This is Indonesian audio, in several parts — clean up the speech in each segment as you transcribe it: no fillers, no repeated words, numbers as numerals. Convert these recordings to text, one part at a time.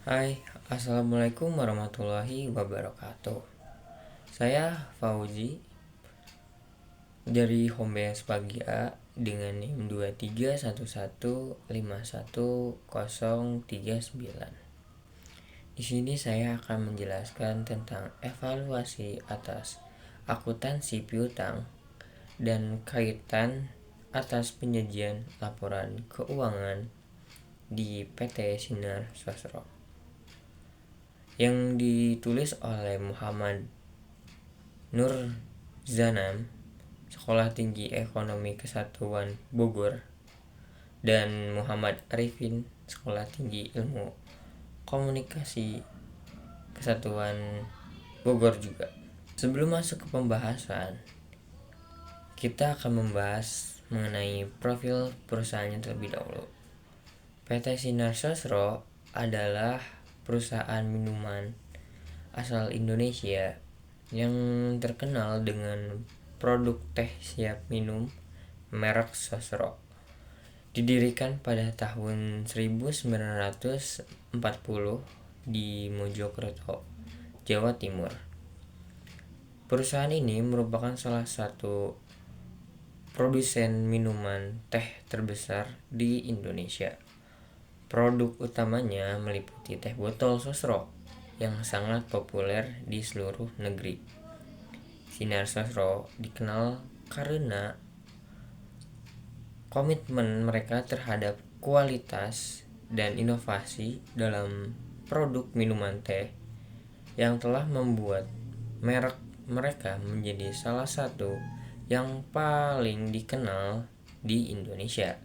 Hai, Assalamualaikum warahmatullahi wabarakatuh. Saya Fauzi dari Homebase Pagi A dengan NIM 2311510139. Di sini saya akan menjelaskan tentang evaluasi atas akuntansi piutang dan kaitan atas penyajian laporan keuangan di PT Sinar Sosro yang ditulis oleh Muhammad Nur Zanam, Sekolah Tinggi Ekonomi Kesatuan Bogor, dan Muhammad Arifin, Sekolah Tinggi Ilmu Komunikasi Kesatuan Bogor juga. Sebelum masuk ke pembahasan, kita akan membahas mengenai profil perusahaannya terlebih dahulu. PT Sinar Sosro adalah perusahaan minuman asal Indonesia yang terkenal dengan produk teh siap minum merek Sosro. Didirikan pada tahun 1940 di Mojokerto, Jawa Timur. Perusahaan ini merupakan salah satu produsen minuman teh terbesar di Indonesia. Produk utamanya meliputi teh botol Sosro yang sangat populer di seluruh negeri. Sinar Sosro dikenal karena komitmen mereka terhadap kualitas dan inovasi dalam produk minuman teh yang telah membuat merek mereka menjadi salah satu yang paling dikenal di Indonesia.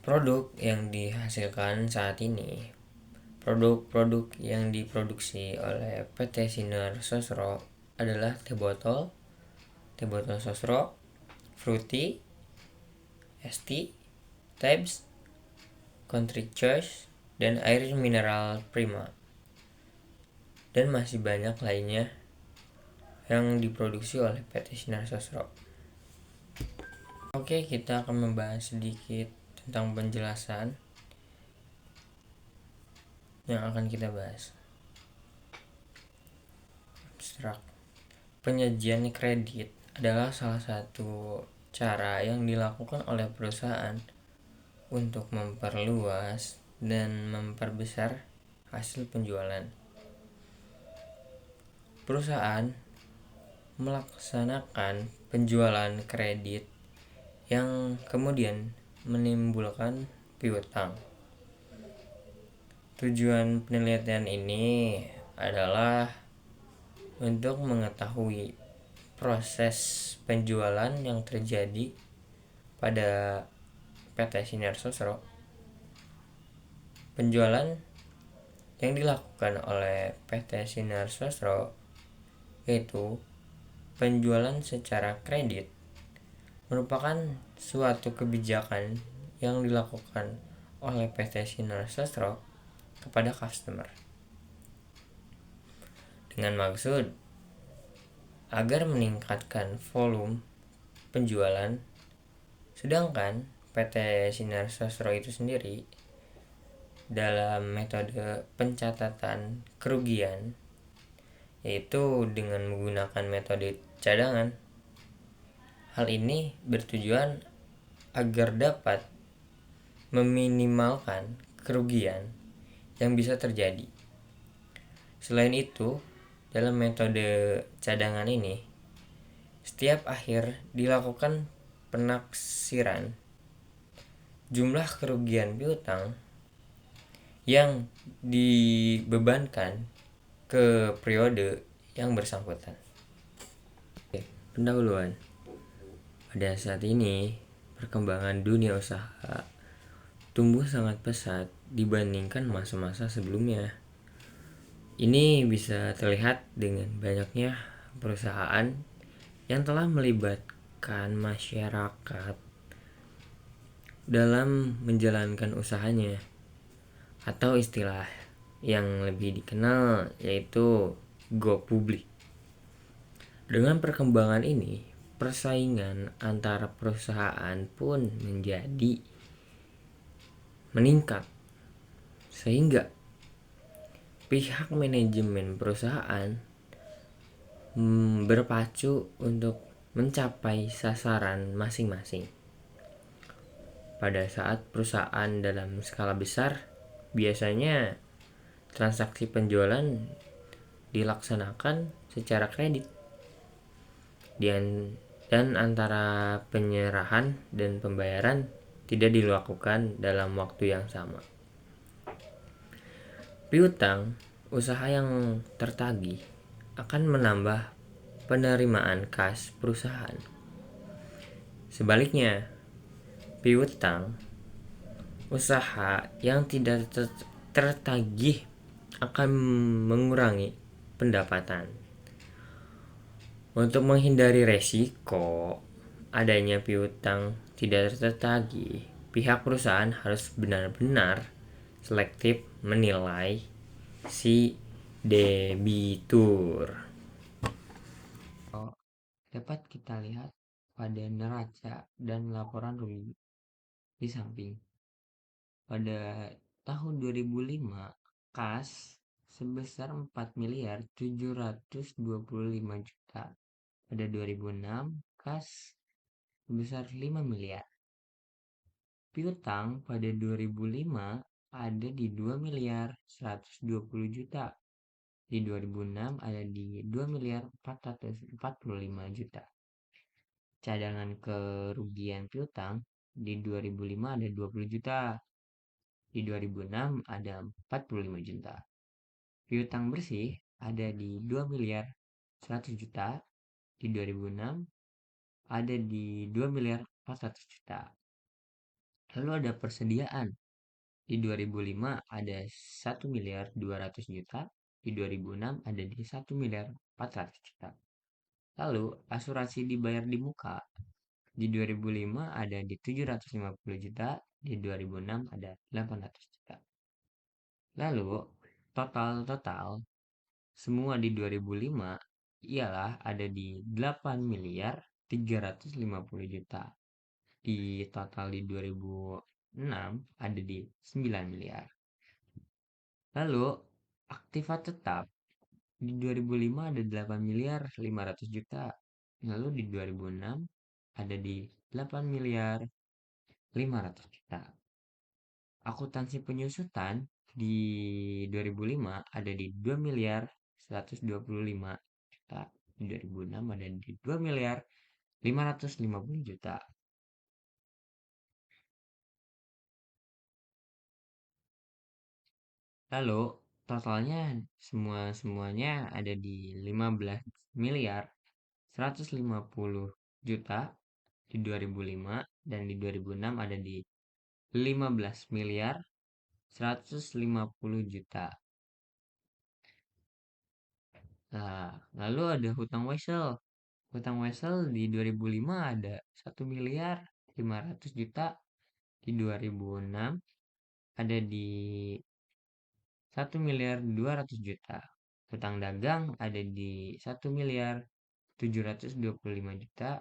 Produk yang dihasilkan saat ini, produk-produk yang diproduksi oleh PT Sinar Sosro adalah teh botol Sosro, Fruity, ST, Tabs, Country Choice, dan air mineral Prima. Dan masih banyak lainnya yang diproduksi oleh PT Sinar Sosro. Oke, kita akan membahas sedikit tentang penjelasan yang akan kita bahas. Abstrak. Penyajian kredit adalah salah satu cara yang dilakukan oleh perusahaan untuk memperluas dan memperbesar hasil penjualan. Perusahaan melaksanakan penjualan kredit yang kemudian menimbulkan piutang. Tujuan penelitian ini adalah untuk mengetahui proses penjualan yang terjadi pada PT Sinar Sosro. Penjualan yang dilakukan oleh PT Sinar Sosro yaitu penjualan secara kredit merupakan suatu kebijakan yang dilakukan oleh PT Sinar Sosro kepada customer dengan maksud agar meningkatkan volume penjualan, sedangkan PT Sinar Sosro itu sendiri dalam metode pencatatan kerugian yaitu dengan menggunakan metode cadangan. Hal ini bertujuan agar dapat meminimalkan kerugian yang bisa terjadi. Selain itu, dalam metode cadangan ini, setiap akhir dilakukan penaksiran jumlah kerugian piutang yang dibebankan ke periode yang bersangkutan. Pendahuluan. Pada saat ini, perkembangan dunia usaha tumbuh sangat pesat dibandingkan masa-masa sebelumnya. Ini bisa terlihat dengan banyaknya perusahaan yang telah melibatkan masyarakat dalam menjalankan usahanya, atau istilah yang lebih dikenal yaitu go public. Dengan perkembangan ini, persaingan antara perusahaan pun menjadi meningkat Sehingga pihak manajemen perusahaan berpacu untuk mencapai sasaran masing-masing. Pada saat perusahaan dalam skala besar, biasanya transaksi penjualan dilaksanakan secara kredit dan antara penyerahan dan pembayaran tidak dilakukan dalam waktu yang sama. Piutang, usaha yang tertagih, akan menambah penerimaan kas perusahaan. Sebaliknya, piutang, usaha yang tidak tertagih akan mengurangi pendapatan. Untuk menghindari resiko adanya piutang tidak tertagih, pihak perusahaan harus benar-benar selektif menilai si debitur. Dapat kita lihat pada neraca dan laporan rugi di samping. Pada tahun 2005, kas sebesar 4 miliar 725 juta. Pada 2006, kas sebesar 5 miliar. Piutang pada 2005 ada di 2 miliar 120 juta. Di 2006 ada di 2 miliar 445 juta. Cadangan kerugian piutang di 2005 ada 20 juta. Di 2006 ada 45 juta. Piutang bersih ada di 2 miliar 100 juta. Di 2006 ada di 2 miliar 400 juta. Lalu ada persediaan. Di 2005 ada 1 miliar 200 juta. Di 2006 ada di 1 miliar 400 juta. Lalu asuransi dibayar di muka. Di 2005 ada di 750 juta. Di 2006 ada 800 juta. Lalu total semua di 2005 ialah ada di 8 miliar 350 juta. Di total di 2006 ada di 9 miliar. Lalu aktiva tetap di 2005 ada 8 miliar 500 juta. Lalu di 2006 ada di 8 miliar 500 juta. Akuntansi penyusutan di 2005 ada di 2 miliar 125 juta. Di 2006 ada di 2 miliar 550 juta. Lalu totalnya semuanya ada di 15 miliar 150 juta di 2005 dan di 2006 ada di 15 miliar 150 juta. Nah, lalu ada hutang wesel. Hutang wesel di 2005 ada 1 miliar 500 juta. Di 2006 ada di 1 miliar 200 juta. Hutang dagang ada di 1 miliar 725 juta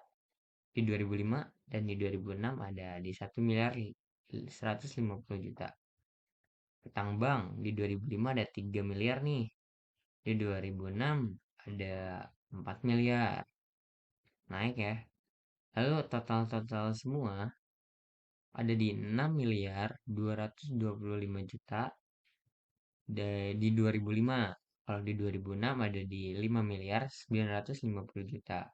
di 2005 dan di 2006 ada di 1 miliar 150 juta. Hutang bank di 2005 ada 3 miliar nih. Di 2006 ada 4 miliar. Naik ya. Lalu total semua ada di 6 miliar 225 juta di 2005. Kalau di 2006 ada di 5 miliar 950 juta.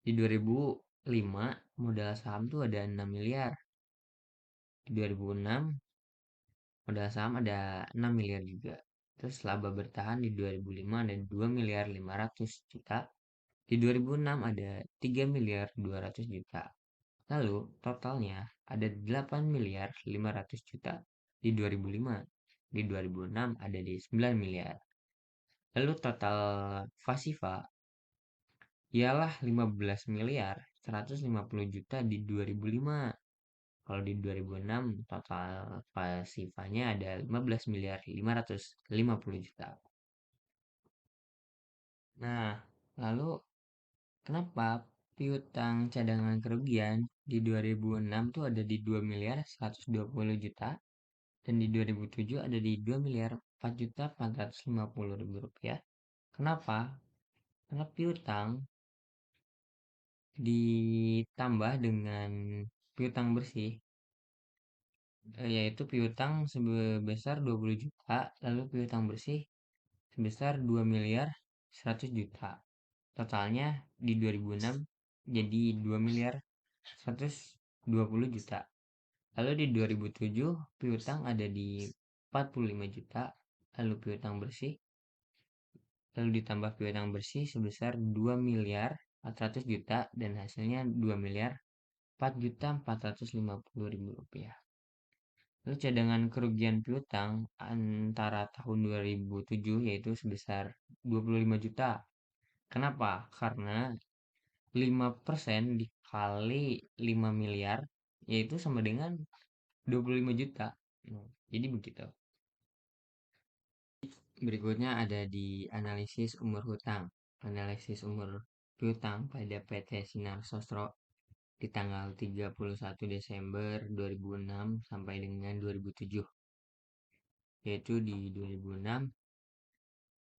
Di 2005 modal saham tuh ada 6 miliar. Di 2006 modal saham ada 6 miliar juga. Terus laba bertahan di 2005 ada 2 miliar 500 juta. Di 2006 ada 3 miliar 200 juta. Lalu totalnya ada 8 miliar 500 juta di 2005. Di 2006 ada di 9 miliar. Lalu total Fasifa ialah 15 miliar 150 juta di 2005. Kalau di 2006 total Fasifanya ada 15 miliar 550 juta. Nah, lalu kenapa piutang cadangan kerugian di 2006 tuh ada di 2 miliar 120 juta. Dan di 2007 ada di 2 miliar 4.450.000 rupiah. Kenapa? Karena piutang ditambah dengan piutang bersih, yaitu piutang sebesar 20 juta, lalu piutang bersih sebesar 2 miliar 100 juta. Totalnya di 2006 jadi 2 miliar 120 juta. Lalu di 2007 piutang ada di 45 juta, lalu piutang bersih, lalu ditambah piutang bersih sebesar 2 miliar 400 juta dan hasilnya 2 miliar 4.450.000 rupiah. Lalu cadangan kerugian piutang antara tahun 2007 yaitu sebesar 25 juta. Kenapa? Karena 5% dikali 5 miliar yaitu sama dengan 25 juta. Nah, jadi begitu. Berikutnya ada di analisis umur hutang. Analisis umur piutang pada PT Sinar Sosro di tanggal 31 Desember 2006 sampai dengan 2007. Yaitu di 2006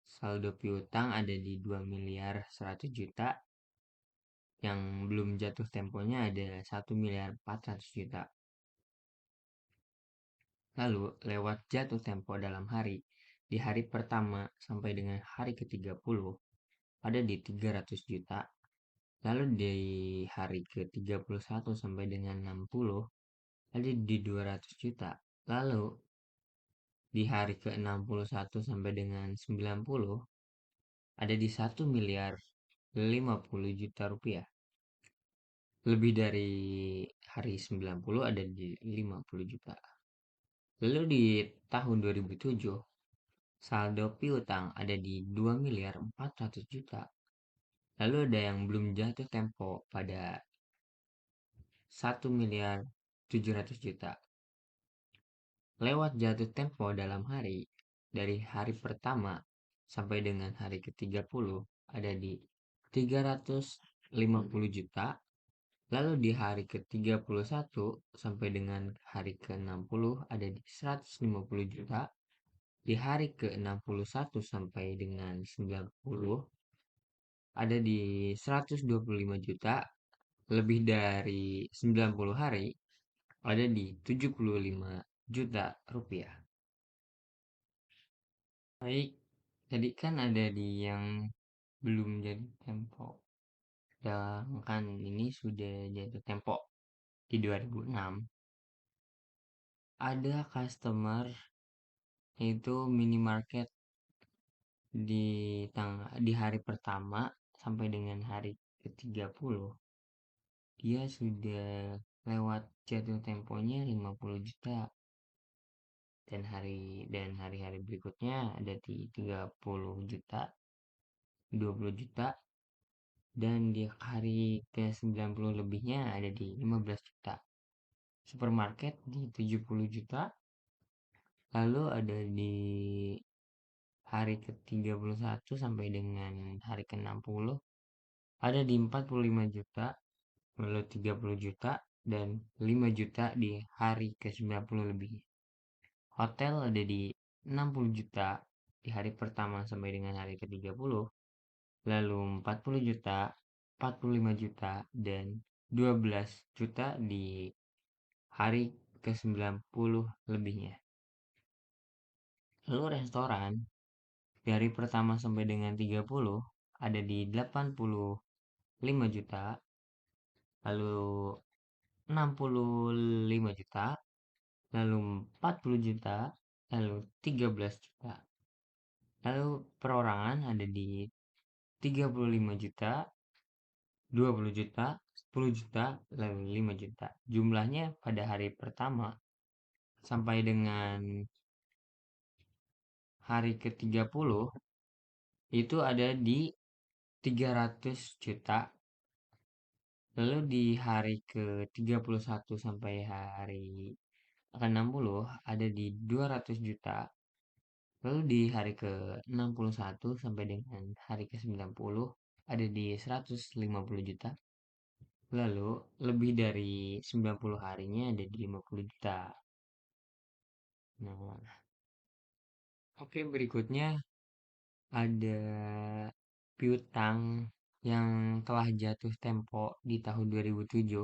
saldo piutang ada di 2 miliar 100 juta, yang belum jatuh temponya ada 1 miliar 400 juta. Lalu lewat jatuh tempo dalam hari, di hari pertama sampai dengan hari ke-30 ada di 300 juta. Lalu di hari ke-31 sampai dengan 60 ada di 200 juta. Lalu di hari ke-61 sampai dengan 90 ada di 1 miliar 50 juta rupiah. Lebih dari hari 90 ada di 50 juta. Lalu di tahun 2007 saldo piutang ada di 2 miliar 400 juta. Lalu ada yang belum jatuh tempo pada 1 miliar 700 juta. Lewat jatuh tempo dalam hari, dari hari pertama sampai dengan hari ke-30 ada di 350 juta. Lalu di hari ke-31 sampai dengan hari ke-60 ada di 150 juta. Di hari ke-61 sampai dengan 90 ada di 125 juta. Lebih dari 90 hari ada di 75 juta rupiah. Baik, tadi kan ada di yang belum jadi tempo. Sedangkan ini sudah jatuh tempo di 2006. Ada customer itu minimarket di hari pertama sampai dengan hari ke-30 dia sudah lewat jatuh temponya 50 juta, dan hari-hari berikutnya ada di 30 juta, 20 juta, dan di hari ke-90 lebihnya ada di 15 juta. Supermarket di 70 juta, lalu ada di hari ke-31 sampai dengan hari ke-60 ada di 45 juta, lalu 30 juta, dan 5 juta di hari ke-90 lebih. Hotel ada di 60 juta di hari pertama sampai dengan hari ke-30, lalu 40 juta, 45 juta, dan 12 juta di hari ke-90 lebihnya. Lalu restoran dari pertama sampai dengan 30 ada di 85 juta, lalu 65 juta, lalu 40 juta, lalu 13 juta. Lalu perorangan ada di 35 juta, 20 juta, 10 juta, lalu 5 juta. Jumlahnya pada hari pertama sampai dengan hari ke-30 itu ada di 300 juta. Lalu di hari ke-31 sampai hari ke-60 ada di 200 juta. Lalu di hari ke-61 sampai dengan hari ke-90 ada di 150 juta. Lalu lebih dari 90 harinya ada di 50 juta. Nah, oke, berikutnya ada piutang yang telah jatuh tempo di tahun 2007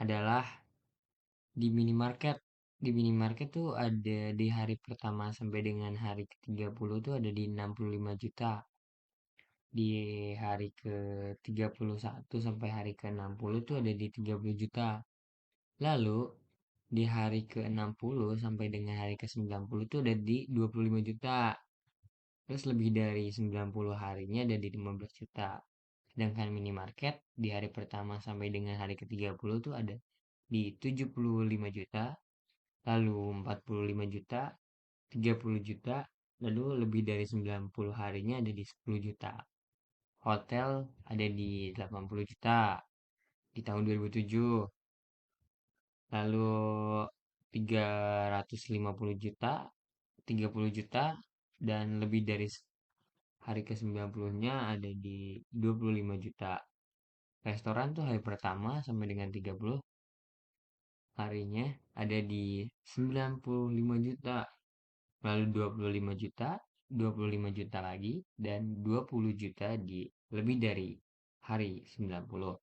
adalah di minimarket. Di minimarket tuh ada di hari pertama sampai dengan hari ke-30 tuh ada di 65 juta. Di hari ke-31 sampai hari ke-60 tuh ada di 30 juta. Lalu di hari ke-60 sampai dengan hari ke-90 tuh ada di 25 juta. Terus lebih dari 90 harinya ada di 15 juta. Sedangkan minimarket di hari pertama sampai dengan hari ke-30 tuh ada di 75 juta, lalu 45 juta, 30 juta, lalu lebih dari 90 harinya ada di 10 juta. Hotel ada di 80 juta di tahun 2007, lalu 350 juta, 30 juta, dan lebih dari hari ke-90-nya ada di 25 juta. Restoran tuh hari pertama sampai dengan 30 harinya ada di 95 juta, lalu 25 juta, 25 juta lagi, dan 20 juta di lebih dari hari 90.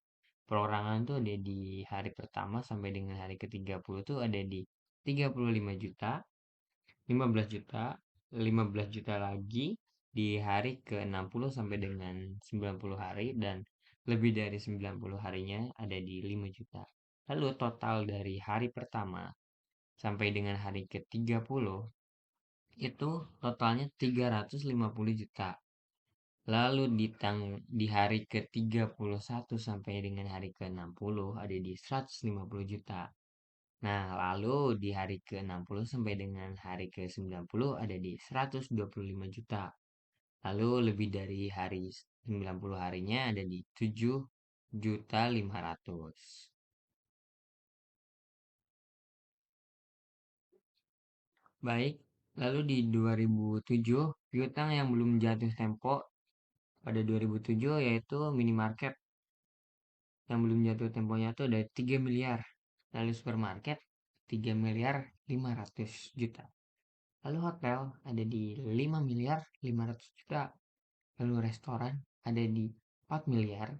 Perorangan tuh ada di hari pertama sampai dengan hari ke-30 tuh ada di 35 juta, 15 juta, 15 juta lagi di hari ke-60 sampai dengan 90 hari, dan lebih dari 90 harinya ada di 5 juta. Lalu total dari hari pertama sampai dengan hari ke-30 itu totalnya 350 juta. Lalu di hari ke-31 sampai dengan hari ke-60 ada di 150 juta. Nah, lalu di hari ke-60 sampai dengan hari ke-90 ada di 125 juta. Lalu lebih dari hari 90 harinya ada di 7 juta 500. Baik, lalu di 2007 piutang yang belum jatuh tempo pada 2007 yaitu minimarket yang belum jatuh temponya itu ada 3 miliar. Lalu supermarket 3 miliar 500 juta. Lalu hotel ada di 5 miliar 500 juta. Lalu restoran ada di 4 miliar.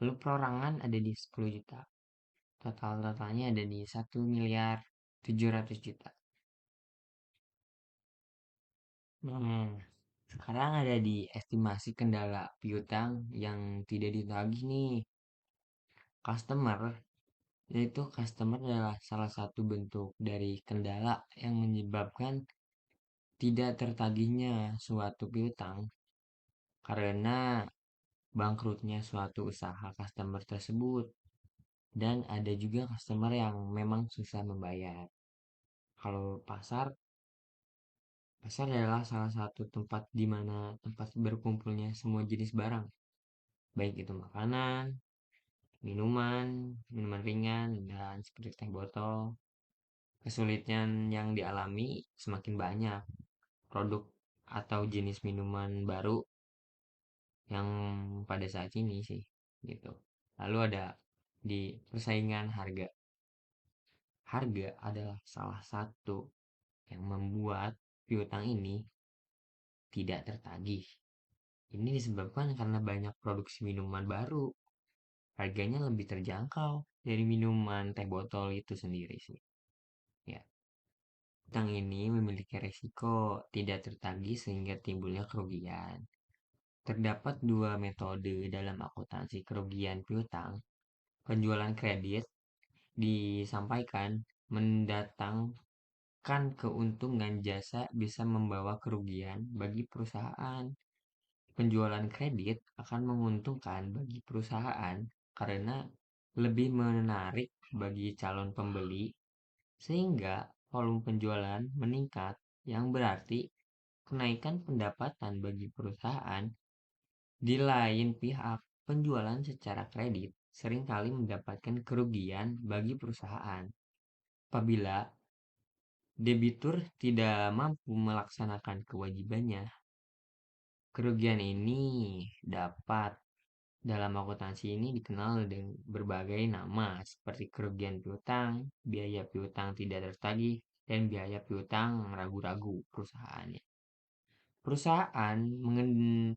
Lalu perorangan ada di 10 juta. Totalnya ada di 1 miliar 700 juta. Hmm, sekarang ada di estimasi kendala piutang yang tidak ditagih nih. Customer, yaitu customer adalah salah satu bentuk dari kendala yang menyebabkan tidak tertagihnya suatu piutang karena bangkrutnya suatu usaha customer tersebut. Dan ada juga customer yang memang susah membayar. Kalau pasar adalah salah satu tempat di mana tempat berkumpulnya semua jenis barang, baik itu makanan, minuman, minuman ringan, dan seperti teh botol. Kesulitan yang dialami semakin banyak produk atau jenis minuman baru yang pada saat ini sih gitu. Lalu ada di persaingan harga. Harga adalah salah satu yang membuat piutang ini tidak tertagih. Ini disebabkan karena banyak produksi minuman baru. Harganya lebih terjangkau dari minuman teh botol itu sendiri sih. Ya, piutang ini memiliki resiko tidak tertagih sehingga timbulnya kerugian. Terdapat dua metode dalam akuntansi kerugian piutang. Penjualan kredit disampaikan mendatangkan keuntungan jasa bisa membawa kerugian bagi perusahaan. Penjualan kredit akan menguntungkan bagi perusahaan karena lebih menarik bagi calon pembeli sehingga volume penjualan meningkat yang berarti kenaikan pendapatan bagi perusahaan. Di lain pihak, penjualan secara kredit seringkali mendapatkan kerugian bagi perusahaan apabila debitur tidak mampu melaksanakan kewajibannya. Kerugian ini dapat dalam akuntansi ini dikenal dengan berbagai nama seperti kerugian piutang, biaya piutang tidak tertagih, dan biaya piutang ragu-ragu perusahaannya. Perusahaan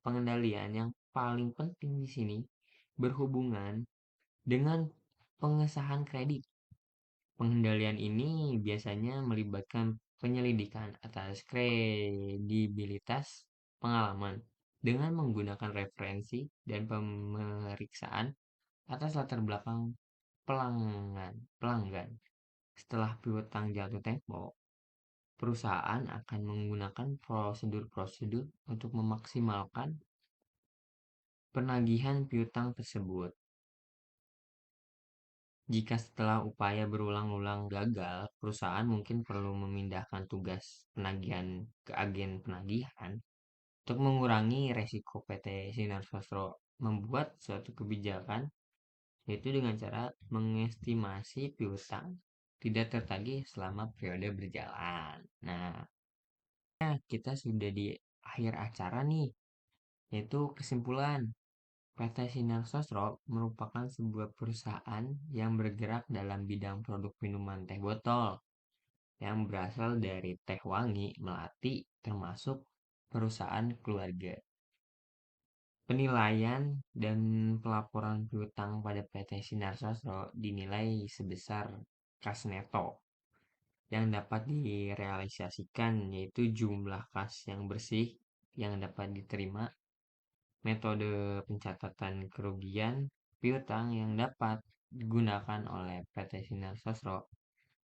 pengendalian yang paling penting di sini berhubungan dengan pengesahan kredit. Pengendalian ini biasanya melibatkan penyelidikan atas kredibilitas pengalaman dengan menggunakan referensi dan pemeriksaan atas latar belakang pelanggan. Setelah piutang jatuh tempo, perusahaan akan menggunakan prosedur-prosedur untuk memaksimalkan penagihan piutang tersebut. Jika setelah upaya berulang-ulang gagal, perusahaan mungkin perlu memindahkan tugas penagihan ke agen penagihan untuk mengurangi resiko PT Sinar Sosro membuat suatu kebijakan, yaitu dengan cara mengestimasi piutang tidak tertagih selama periode berjalan. Nah, kita sudah di akhir acara nih, yaitu kesimpulan. PT Sinar Sosro merupakan sebuah perusahaan yang bergerak dalam bidang produk minuman teh botol yang berasal dari teh wangi melati, termasuk perusahaan keluarga. Penilaian dan pelaporan piutang pada PT Sinar Sosro dinilai sebesar kas neto yang dapat direalisasikan, yaitu jumlah kas yang bersih yang dapat diterima, metode pencatatan kerugian piutang yang dapat digunakan oleh PT Sinar Sosro,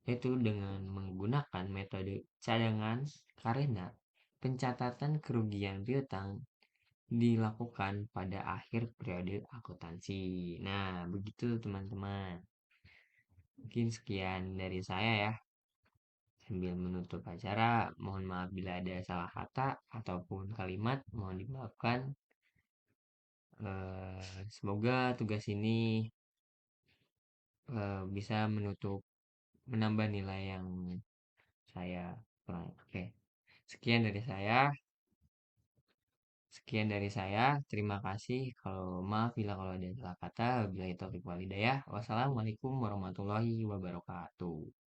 yaitu dengan menggunakan metode cadangan, karena pencatatan kerugian piutang dilakukan pada akhir periode akuntansi. Nah, begitu teman-teman. Mungkin sekian dari saya ya. Sambil menutup acara, mohon maaf bila ada salah kata ataupun kalimat, mohon dimaafkan. Semoga tugas ini bisa menambah nilai yang saya kurang. Oke, sekian dari saya. Sekian dari saya. Terima kasih. Kalau maaf bila kalau ada salah kata. Bila itu walhidayah. Wassalamualaikum warahmatullahi wabarakatuh.